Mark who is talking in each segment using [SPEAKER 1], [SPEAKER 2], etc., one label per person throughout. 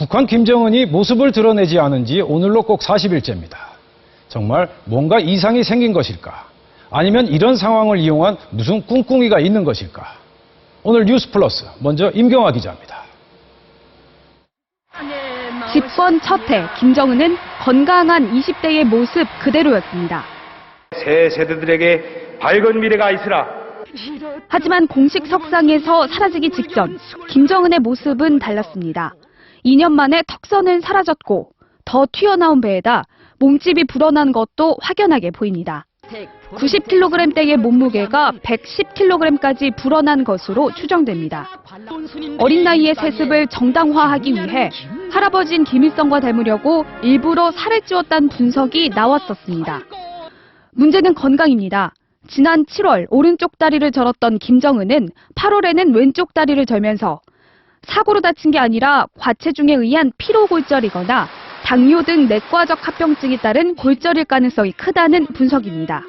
[SPEAKER 1] 북한 김정은이 모습을 드러내지 않은 지 오늘로 꼭 40일째입니다. 정말 뭔가 이상이 생긴 것일까? 아니면 이런 상황을 이용한 무슨 꿍꿍이가 있는 것일까? 오늘 뉴스 플러스, 먼저 임경아 기자입니다.
[SPEAKER 2] 집권 첫 해, 김정은은 건강한 20대의 모습 그대로였습니다.
[SPEAKER 3] 새 세대들에게 밝은 미래가 있으라.
[SPEAKER 2] 하지만 공식 석상에서 사라지기 직전, 김정은의 모습은 달랐습니다. 2년 만에 턱선은 사라졌고 더 튀어나온 배에다 몸집이 불어난 것도 확연하게 보입니다. 90kg대의 몸무게가 110kg까지 불어난 것으로 추정됩니다. 어린 나이의 세습을 정당화하기 위해 할아버지인 김일성과 닮으려고 일부러 살을 찌웠다는 분석이 나왔었습니다. 문제는 건강입니다. 지난 7월 오른쪽 다리를 절었던 김정은은 8월에는 왼쪽 다리를 절면서 사고로 다친 게 아니라 과체중에 의한 피로골절이거나 당뇨 등 내과적 합병증이 따른 골절일 가능성이 크다는 분석입니다.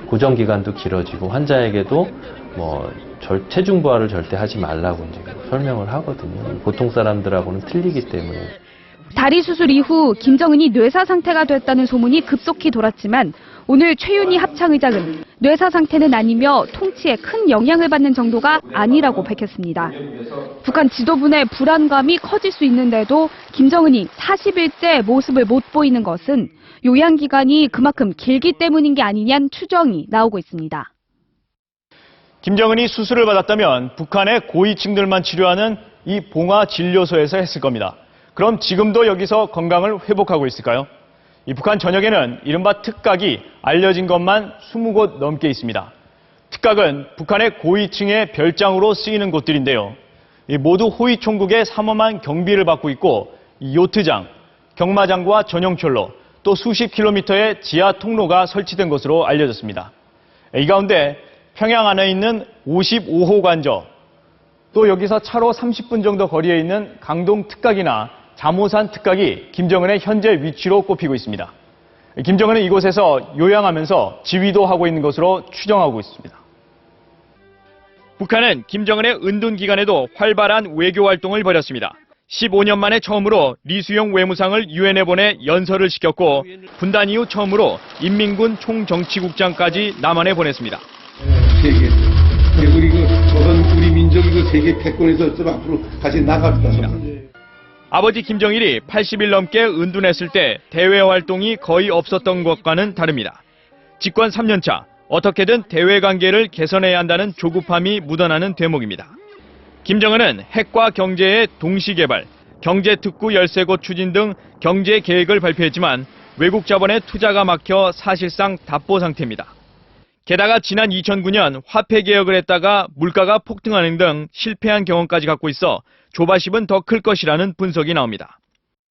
[SPEAKER 4] 고정 기간도 길어지고 환자에게도 체중 부하를 절대 하지 말라고 이제 설명을 하거든요. 보통 사람들하고는 틀리기 때문에.
[SPEAKER 2] 다리 수술 이후 김정은이 뇌사 상태가 됐다는 소문이 급속히 돌았지만 오늘 최윤희 합창의장은 뇌사 상태는 아니며 통치에 큰 영향을 받는 정도가 아니라고 밝혔습니다. 북한 지도부 내 불안감이 커질 수 있는데도 김정은이 40일째 모습을 못 보이는 것은 요양기간이 그만큼 길기 때문인 게 아니냐는 추정이 나오고 있습니다.
[SPEAKER 5] 김정은이 수술을 받았다면 북한의 고위층들만 치료하는 이 봉화진료소에서 했을 겁니다. 그럼 지금도 여기서 건강을 회복하고 있을까요? 이 북한 전역에는 이른바 특각이 알려진 것만 20곳 넘게 있습니다. 특각은 북한의 고위층의 별장으로 쓰이는 곳들인데요. 모두 호위 총국의 삼엄한 경비를 받고 있고 요트장, 경마장과 전용철로 또 수십 킬로미터의 지하 통로가 설치된 것으로 알려졌습니다. 이 가운데 평양 안에 있는 55호 관저, 또 여기서 차로 30분 정도 거리에 있는 강동 특각이나 자모산 특각이 김정은의 현재 위치로 꼽히고 있습니다. 김정은은 이곳에서 요양하면서 지휘도 하고 있는 것으로 추정하고 있습니다. 북한은 김정은의 은둔 기간에도 활발한 외교 활동을 벌였습니다. 15년 만에 처음으로 리수용 외무상을 유엔에 보내 연설을 시켰고 분단 이후 처음으로 인민군 총정치국장까지 남한에 보냈습니다.
[SPEAKER 6] 세계, 우리 민족이 세계 패권에서 좀 앞으로 같이 나갑니다.
[SPEAKER 5] 아버지 김정일이 80일 넘게 은둔했을 때 대외 활동이 거의 없었던 것과는 다릅니다. 집권 3년차, 어떻게든 대외 관계를 개선해야 한다는 조급함이 묻어나는 대목입니다. 김정은은 핵과 경제의 동시개발, 경제특구 13곳 추진 등 경제 계획을 발표했지만 외국 자본의 투자가 막혀 사실상 답보 상태입니다. 게다가 지난 2009년 화폐 개혁을 했다가 물가가 폭등하는 등 실패한 경험까지 갖고 있어 조바심은 더 클 것이라는 분석이 나옵니다.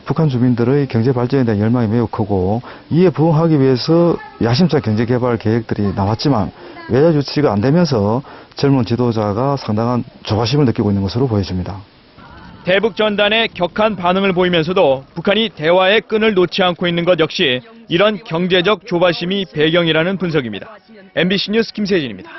[SPEAKER 7] 북한 주민들의 경제 발전에 대한 열망이 매우 크고 이에 부응하기 위해서 야심찬 경제 개발 계획들이 나왔지만 외자 유치가 안 되면서 젊은 지도자가 상당한 조바심을 느끼고 있는 것으로 보여집니다.
[SPEAKER 5] 대북 전단에 격한 반응을 보이면서도 북한이 대화의 끈을 놓지 않고 있는 것 역시 이런 경제적 조바심이 배경이라는 분석입니다. MBC 뉴스 김세진입니다.